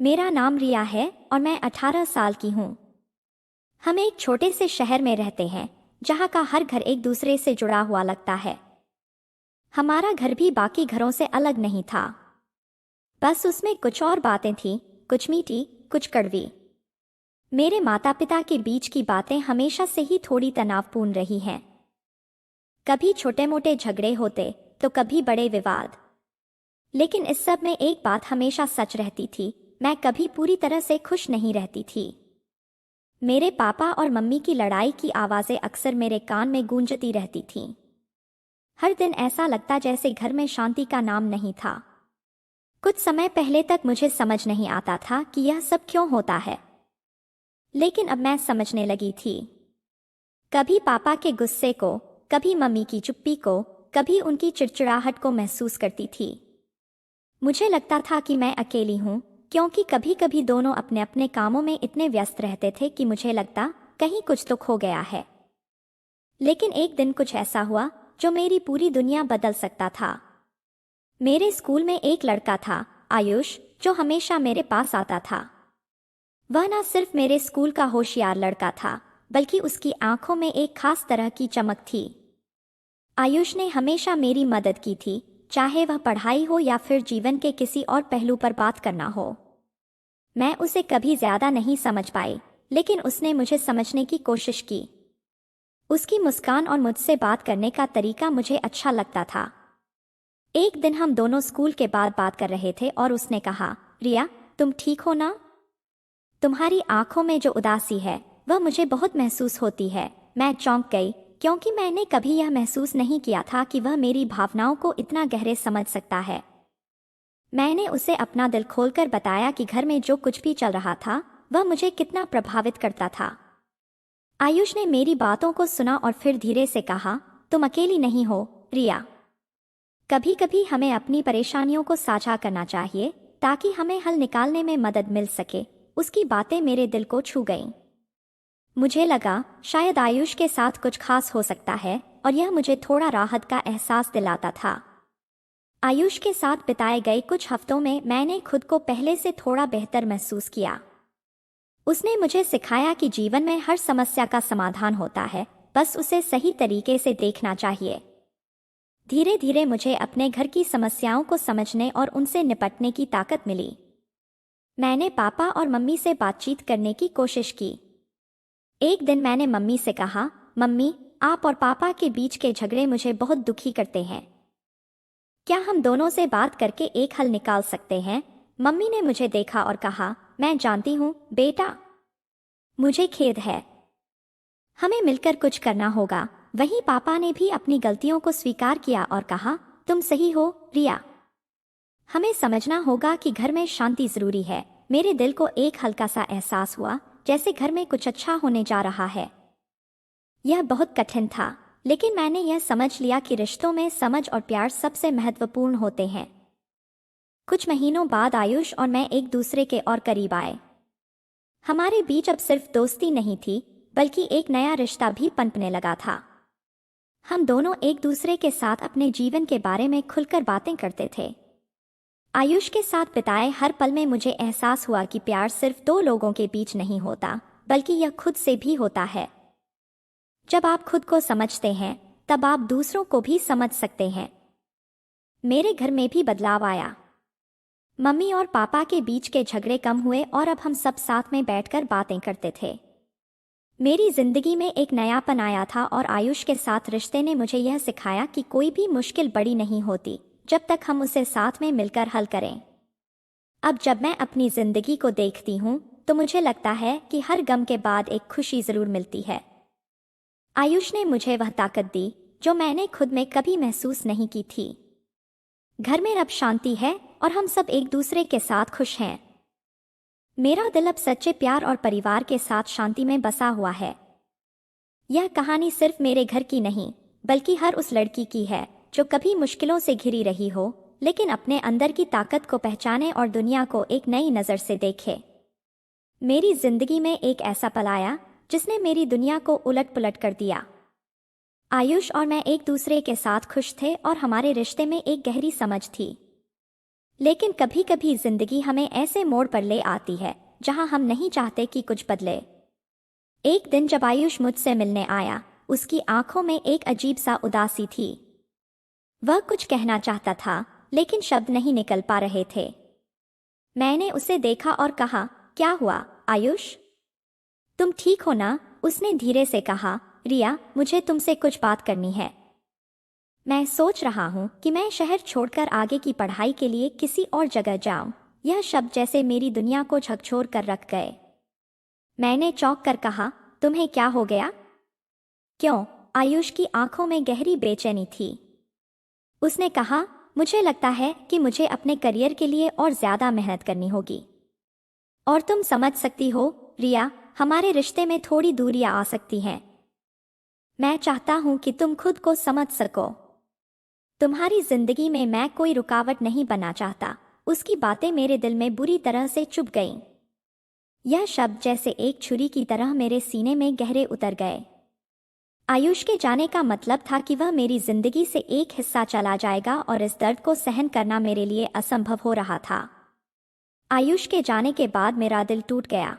मेरा नाम रिया है और मैं 18 साल की हूँ। हम एक छोटे से शहर में रहते हैं जहाँ का हर घर एक दूसरे से जुड़ा हुआ लगता है। हमारा घर भी बाकी घरों से अलग नहीं था, बस उसमें कुछ और बातें थीं, कुछ मीठी, कुछ कड़वी। मेरे माता पिता के बीच की बातें हमेशा से ही थोड़ी तनावपूर्ण रही हैं। कभी छोटे मोटे झगड़े होते तो कभी बड़े विवाद, लेकिन इस सब में एक बात हमेशा सच रहती थी, मैं कभी पूरी तरह से खुश नहीं रहती थी। मेरे पापा और मम्मी की लड़ाई की आवाज़ें अक्सर मेरे कान में गूंजती रहती थीं। हर दिन ऐसा लगता जैसे घर में शांति का नाम नहीं था। कुछ समय पहले तक मुझे समझ नहीं आता था कि यह सब क्यों होता है, लेकिन अब मैं समझने लगी थी। कभी पापा के गुस्से को, कभी मम्मी की चुप्पी को, कभी उनकी चिड़चिड़ाहट को महसूस करती थी। मुझे लगता था कि मैं अकेली हूँ, क्योंकि कभी कभी दोनों अपने अपने कामों में इतने व्यस्त रहते थे कि मुझे लगता कहीं कुछ तो खो गया है। लेकिन एक दिन कुछ ऐसा हुआ जो मेरी पूरी दुनिया बदल सकता था। मेरे स्कूल में एक लड़का था, आयुष, जो हमेशा मेरे पास आता था। वह न सिर्फ मेरे स्कूल का होशियार लड़का था, बल्कि उसकी आंखों में एक खास तरह की चमक थी। आयुष ने हमेशा मेरी मदद की थी, चाहे वह पढ़ाई हो या फिर जीवन के किसी और पहलू पर बात करना हो। मैं उसे कभी ज्यादा नहीं समझ पाई, लेकिन उसने मुझे समझने की कोशिश की। उसकी मुस्कान और मुझसे बात करने का तरीका मुझे अच्छा लगता था। एक दिन हम दोनों स्कूल के बाद बात कर रहे थे और उसने कहा, रिया, तुम ठीक हो ना? तुम्हारी आंखों में जो उदासी है वह मुझे बहुत महसूस होती है। मैं चौंक गई, क्योंकि मैंने कभी यह महसूस नहीं किया था कि वह मेरी भावनाओं को इतना गहरे समझ सकता है। मैंने उसे अपना दिल खोलकर बताया कि घर में जो कुछ भी चल रहा था वह मुझे कितना प्रभावित करता था। आयुष ने मेरी बातों को सुना और फिर धीरे से कहा, तुम अकेली नहीं हो, रिया। कभी कभी हमें अपनी परेशानियों को साझा करना चाहिए ताकि हमें हल निकालने में मदद मिल सके। उसकी बातें मेरे दिल को छू गईं। मुझे लगा शायद आयुष के साथ कुछ खास हो सकता है और यह मुझे थोड़ा राहत का एहसास दिलाता था। आयुष के साथ बिताए गए कुछ हफ्तों में मैंने खुद को पहले से थोड़ा बेहतर महसूस किया। उसने मुझे सिखाया कि जीवन में हर समस्या का समाधान होता है, बस उसे सही तरीके से देखना चाहिए। धीरे धीरे मुझे अपने घर की समस्याओं को समझने और उनसे निपटने की ताकत मिली। मैंने पापा और मम्मी से बातचीत करने की कोशिश की। एक दिन मैंने मम्मी से कहा, मम्मी, आप और पापा के बीच के झगड़े मुझे बहुत दुखी करते हैं। क्या हम दोनों से बात करके एक हल निकाल सकते हैं? मम्मी ने मुझे देखा और कहा, मैं जानती हूँ बेटा, मुझे खेद है। हमें मिलकर कुछ करना होगा। वहीं पापा ने भी अपनी गलतियों को स्वीकार किया और कहा, तुम सही हो, रिया। हमें समझना होगा कि घर में शांति जरूरी है। मेरे दिल को एक हल्का सा एहसास हुआ, जैसे घर में कुछ अच्छा होने जा रहा है। यह बहुत कठिन था, लेकिन मैंने यह समझ लिया कि रिश्तों में समझ और प्यार सबसे महत्वपूर्ण होते हैं। कुछ महीनों बाद आयुष और मैं एक दूसरे के और करीब आए। हमारे बीच अब सिर्फ दोस्ती नहीं थी, बल्कि एक नया रिश्ता भी पनपने लगा था। हम दोनों एक दूसरे के साथ अपने जीवन के बारे में खुलकर बातें करते थे। आयुष के साथ बिताए हर पल में मुझे एहसास हुआ कि प्यार सिर्फ दो लोगों के बीच नहीं होता, बल्कि यह खुद से भी होता है। जब आप खुद को समझते हैं, तब आप दूसरों को भी समझ सकते हैं। मेरे घर में भी बदलाव आया। मम्मी और पापा के बीच के झगड़े कम हुए और अब हम सब साथ में बैठकर बातें करते थे। मेरी जिंदगी में एक नयापन आया था और आयुष के साथ रिश्ते ने मुझे यह सिखाया कि कोई भी मुश्किल बड़ी नहीं होती जब तक हम उसे साथ में मिलकर हल करें। अब जब मैं अपनी जिंदगी को देखती हूँ तो मुझे लगता है कि हर गम के बाद एक खुशी जरूर मिलती है। आयुष ने मुझे वह ताकत दी जो मैंने खुद में कभी महसूस नहीं की थी। घर में अब शांति है और हम सब एक दूसरे के साथ खुश हैं। मेरा दिल अब सच्चे प्यार और परिवार के साथ शांति में बसा हुआ है। यह कहानी सिर्फ मेरे घर की नहीं, बल्कि हर उस लड़की की है जो कभी मुश्किलों से घिरी रही हो, लेकिन अपने अंदर की ताकत को पहचाने और दुनिया को एक नई नज़र से देखे। मेरी जिंदगी में एक ऐसा पल आया जिसने मेरी दुनिया को उलट पुलट कर दिया। आयुष और मैं एक दूसरे के साथ खुश थे और हमारे रिश्ते में एक गहरी समझ थी। लेकिन कभी कभी जिंदगी हमें ऐसे मोड़ पर ले आती है जहां हम नहीं चाहते कि कुछ बदले। एक दिन जब आयुष मुझसे मिलने आया, उसकी आंखों में एक अजीब सा उदासी थी। वह कुछ कहना चाहता था, लेकिन शब्द नहीं निकल पा रहे थे। मैंने उसे देखा और कहा, क्या हुआ आयुष? तुम ठीक हो ना? उसने धीरे से कहा, रिया, मुझे तुमसे कुछ बात करनी है। मैं सोच रहा हूं कि मैं शहर छोड़कर आगे की पढ़ाई के लिए किसी और जगह जाऊं। यह शब्द जैसे मेरी दुनिया को झकझोर कर रख गए। मैंने चौंक कर कहा, तुम्हें क्या हो गया? क्यों? आयुष की आंखों में गहरी बेचैनी थी। उसने कहा, मुझे लगता है कि मुझे अपने करियर के लिए और ज्यादा मेहनत करनी होगी। और तुम समझ सकती हो रिया, हमारे रिश्ते में थोड़ी दूरियां आ सकती हैं। मैं चाहता हूं कि तुम खुद को समझ सको। तुम्हारी जिंदगी में मैं कोई रुकावट नहीं बनना चाहता। उसकी बातें मेरे दिल में बुरी तरह से चुभ गईं। यह शब्द जैसे एक छुरी की तरह मेरे सीने में गहरे उतर गए। आयुष के जाने का मतलब था कि वह मेरी जिंदगी से एक हिस्सा चला जाएगा और इस दर्द को सहन करना मेरे लिए असंभव हो रहा था। आयुष के जाने के बाद मेरा दिल टूट गया।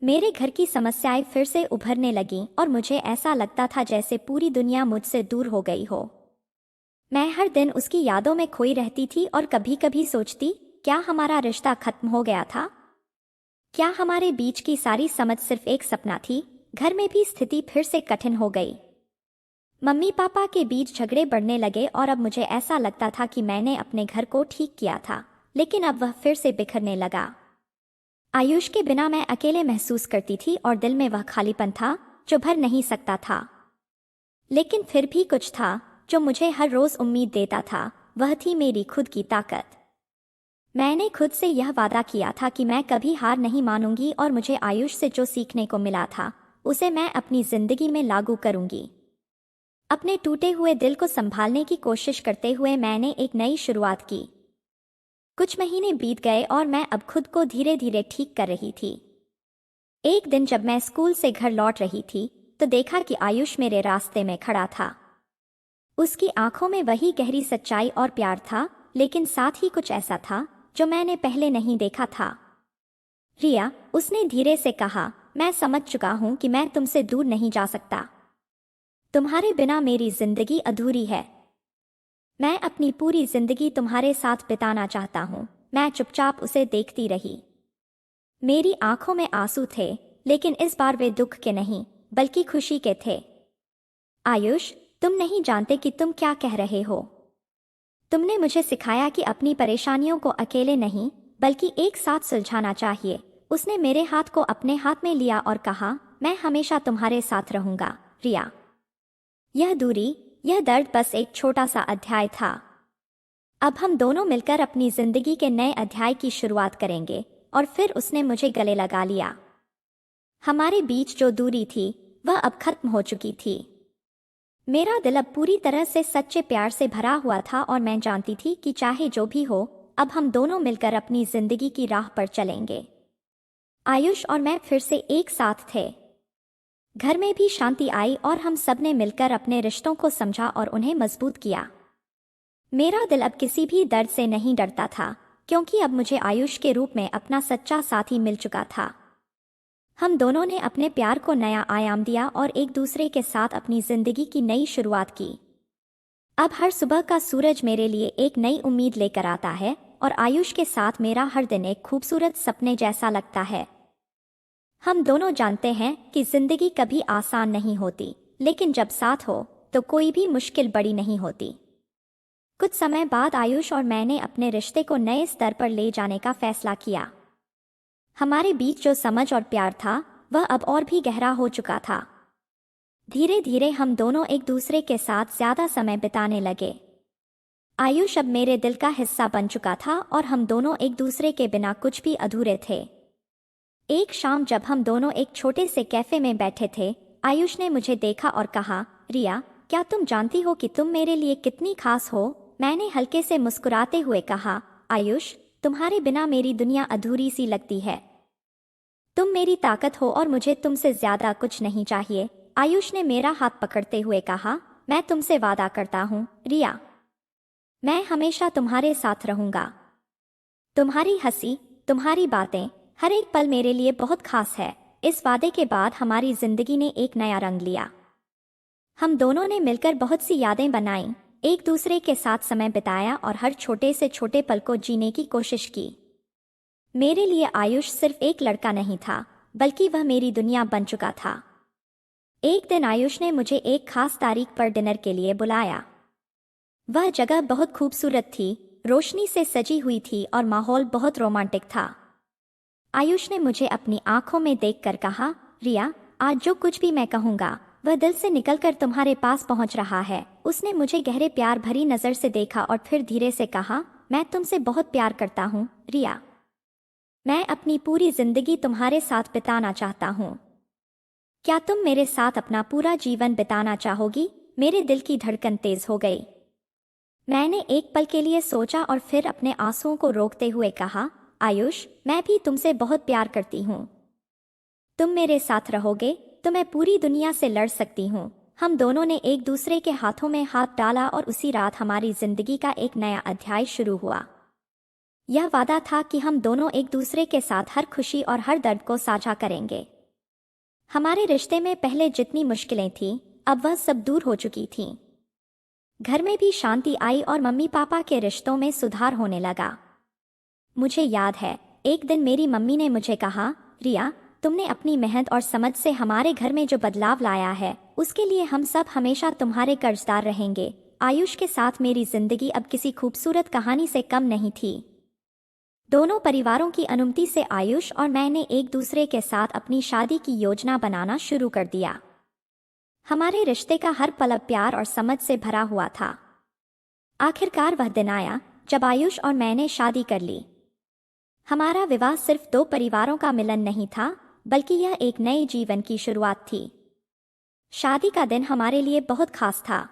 मेरे घर की समस्याएं फिर से उभरने लगीं और मुझे ऐसा लगता था जैसे पूरी दुनिया मुझसे दूर हो गई हो। मैं हर दिन उसकी यादों में खोई रहती थी और कभी कभी सोचती, क्या हमारा रिश्ता खत्म हो गया था? क्या हमारे बीच की सारी समझ सिर्फ एक सपना थी? घर में भी स्थिति फिर से कठिन हो गई। मम्मी पापा के बीच झगड़े बढ़ने लगे और अब मुझे ऐसा लगता था कि मैंने अपने घर को ठीक किया था, लेकिन अब वह फिर से बिखरने लगा। आयुष के बिना मैं अकेले महसूस करती थी और दिल में वह खालीपन था जो भर नहीं सकता था। लेकिन फिर भी कुछ था जो मुझे हर रोज उम्मीद देता था, वह थी मेरी खुद की ताकत। मैंने खुद से यह वादा किया था कि मैं कभी हार नहीं मानूंगी और मुझे आयुष से जो सीखने को मिला था उसे मैं अपनी जिंदगी में लागू करूंगी। अपने टूटे हुए दिल को संभालने की कोशिश करते हुए मैंने एक नई शुरुआत की। कुछ महीने बीत गए और मैं अब खुद को धीरे धीरे ठीक कर रही थी। एक दिन जब मैं स्कूल से घर लौट रही थी तो देखा कि आयुष मेरे रास्ते में खड़ा था। उसकी आंखों में वही गहरी सच्चाई और प्यार था, लेकिन साथ ही कुछ ऐसा था जो मैंने पहले नहीं देखा था। रिया, उसने धीरे से कहा, मैं समझ चुका हूं कि मैं तुमसे दूर नहीं जा सकता। तुम्हारे बिना मेरी जिंदगी अधूरी है। मैं अपनी पूरी जिंदगी तुम्हारे साथ बिताना चाहता हूं। मैं चुपचाप उसे देखती रही। मेरी आंखों में आंसू थे, लेकिन इस बार वे दुख के नहीं बल्कि खुशी के थे। आयुष, तुम नहीं जानते कि तुम क्या कह रहे हो। तुमने मुझे सिखाया कि अपनी परेशानियों को अकेले नहीं बल्कि एक साथ सुलझाना चाहिए। उसने मेरे हाथ को अपने हाथ में लिया और कहा, मैं हमेशा तुम्हारे साथ रहूंगा रिया। यह दूरी, यह दर्द बस एक छोटा सा अध्याय था। अब हम दोनों मिलकर अपनी जिंदगी के नए अध्याय की शुरुआत करेंगे। और फिर उसने मुझे गले लगा लिया। हमारे बीच जो दूरी थी वह अब खत्म हो चुकी थी। मेरा दिल अब पूरी तरह से सच्चे प्यार से भरा हुआ था और मैं जानती थी कि चाहे जो भी हो, अब हम दोनों मिलकर अपनी जिंदगी की राह पर चलेंगे। आयुष और मैं फिर से एक साथ थे। घर में भी शांति आई और हम सब ने मिलकर अपने रिश्तों को समझा और उन्हें मजबूत किया। मेरा दिल अब किसी भी दर्द से नहीं डरता था, क्योंकि अब मुझे आयुष के रूप में अपना सच्चा साथी मिल चुका था। हम दोनों ने अपने प्यार को नया आयाम दिया और एक दूसरे के साथ अपनी जिंदगी की नई शुरुआत की। अब हर सुबह का सूरज मेरे लिए एक नई उम्मीद लेकर आता है और आयुष के साथ मेरा हर दिन एक खूबसूरत सपने जैसा लगता है। हम दोनों जानते हैं कि जिंदगी कभी आसान नहीं होती, लेकिन जब साथ हो तो कोई भी मुश्किल बड़ी नहीं होती। कुछ समय बाद आयुष और मैंने अपने रिश्ते को नए स्तर पर ले जाने का फैसला किया। हमारे बीच जो समझ और प्यार था वह अब और भी गहरा हो चुका था। धीरे धीरे हम दोनों एक दूसरे के साथ ज्यादा समय बिताने लगे। आयुष अब मेरे दिल का हिस्सा बन चुका था और हम दोनों एक दूसरे के बिना कुछ भी अधूरे थे। एक शाम जब हम दोनों एक छोटे से कैफे में बैठे थे, आयुष ने मुझे देखा और कहा, रिया, क्या तुम जानती हो कि तुम मेरे लिए कितनी खास हो? मैंने हल्के से मुस्कुराते हुए कहा, आयुष, तुम्हारे बिना मेरी दुनिया अधूरी सी लगती है। तुम मेरी ताकत हो और मुझे तुमसे ज्यादा कुछ नहीं चाहिए। आयुष ने मेरा हाथ पकड़ते हुए कहा, मैं तुमसे वादा करता हूँ रिया, मैं हमेशा तुम्हारे साथ रहूंगा। तुम्हारी हंसी, तुम्हारी बातें, हर एक पल मेरे लिए बहुत खास है। इस वादे के बाद हमारी जिंदगी ने एक नया रंग लिया। हम दोनों ने मिलकर बहुत सी यादें बनाई, एक दूसरे के साथ समय बिताया और हर छोटे से छोटे पल को जीने की कोशिश की। मेरे लिए आयुष सिर्फ एक लड़का नहीं था, बल्कि वह मेरी दुनिया बन चुका था। एक दिन आयुष ने मुझे एक खास तारीख पर डिनर के लिए बुलाया। वह जगह बहुत खूबसूरत थी, रोशनी से सजी हुई थी और माहौल बहुत रोमांटिक था। आयुष ने मुझे अपनी आंखों में देखकर कहा, रिया, आज जो कुछ भी मैं कहूंगा वह दिल से निकलकर तुम्हारे पास पहुंच रहा है। उसने मुझे गहरे प्यार भरी नजर से देखा और फिर धीरे से कहा, मैं तुमसे बहुत प्यार करता हूँ रिया। मैं अपनी पूरी जिंदगी तुम्हारे साथ बिताना चाहता हूँ। क्या तुम मेरे साथ अपना पूरा जीवन बिताना चाहोगी? मेरे दिल की धड़कन तेज हो गई। मैंने एक पल के लिए सोचा और फिर अपने आंसुओं को रोकते हुए कहा, आयुष, मैं भी तुमसे बहुत प्यार करती हूँ। तुम मेरे साथ रहोगे तो मैं पूरी दुनिया से लड़ सकती हूँ। हम दोनों ने एक दूसरे के हाथों में हाथ डाला और उसी रात हमारी जिंदगी का एक नया अध्याय शुरू हुआ। यह वादा था कि हम दोनों एक दूसरे के साथ हर खुशी और हर दर्द को साझा करेंगे। हमारे रिश्ते में पहले जितनी मुश्किलें थीं, अब वह सब दूर हो चुकी थीं। घर में भी शांति आई और मम्मी पापा के रिश्तों में सुधार होने लगा। मुझे याद है, एक दिन मेरी मम्मी ने मुझे कहा, रिया, तुमने अपनी मेहनत और समझ से हमारे घर में जो बदलाव लाया है, उसके लिए हम सब हमेशा तुम्हारे कर्जदार रहेंगे। आयुष के साथ मेरी जिंदगी अब किसी खूबसूरत कहानी से कम नहीं थी। दोनों परिवारों की अनुमति से आयुष और मैंने एक दूसरे के साथ अपनी शादी की योजना बनाना शुरू कर दिया। हमारे रिश्ते का हर पल प्यार और समझ से भरा हुआ था। आखिरकार वह दिन आया जब आयुष और मैंने शादी कर ली। हमारा विवाह सिर्फ दो परिवारों का मिलन नहीं था, बल्कि यह एक नए जीवन की शुरुआत थी। शादी का दिन हमारे लिए बहुत खास था।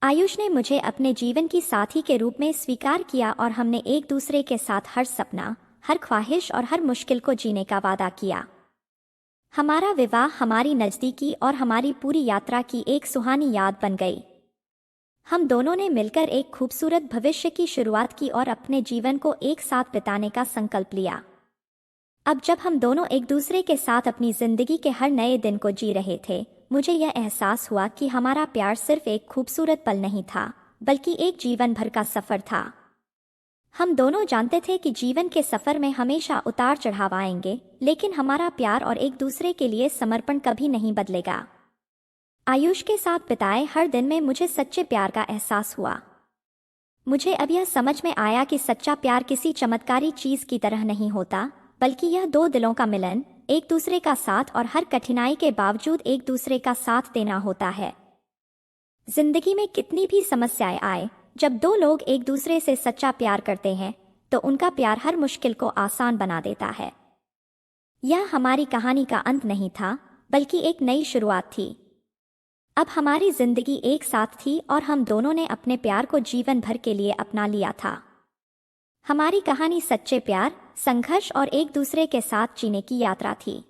आयुष ने मुझे अपने जीवन की साथी के रूप में स्वीकार किया और हमने एक दूसरे के साथ हर सपना, हर ख्वाहिश और हर मुश्किल को जीने का वादा किया। हमारा विवाह हमारी नज़दीकी और हमारी पूरी यात्रा की एक सुहानी याद बन गई। हम दोनों ने मिलकर एक खूबसूरत भविष्य की शुरुआत की और अपने जीवन को एक साथ बिताने का संकल्प लिया। अब जब हम दोनों एक दूसरे के साथ अपनी जिंदगी के हर नए दिन को जी रहे थे, मुझे यह एहसास हुआ कि हमारा प्यार सिर्फ एक खूबसूरत पल नहीं था, बल्कि एक जीवन भर का सफर था। हम दोनों जानते थे कि जीवन के सफर में हमेशा उतार चढ़ाव आएंगे, लेकिन हमारा प्यार और एक दूसरे के लिए समर्पण कभी नहीं बदलेगा। आयुष के साथ बिताए हर दिन में मुझे सच्चे प्यार का एहसास हुआ। मुझे अब यह समझ में आया कि सच्चा प्यार किसी चमत्कारी चीज की तरह नहीं होता, बल्कि यह दो दिलों का मिलन, एक दूसरे का साथ और हर कठिनाई के बावजूद एक दूसरे का साथ देना होता है। जिंदगी में कितनी भी समस्याएं आए, जब दो लोग एक दूसरे से सच्चा प्यार करते हैं, तो उनका प्यार हर मुश्किल को आसान बना देता है। यह हमारी कहानी का अंत नहीं था, बल्कि एक नई शुरुआत थी। अब हमारी जिंदगी एक साथ थी और हम दोनों ने अपने प्यार को जीवन भर के लिए अपना लिया था। हमारी कहानी सच्चे प्यार, संघर्ष और एक दूसरे के साथ जीने की यात्रा थी।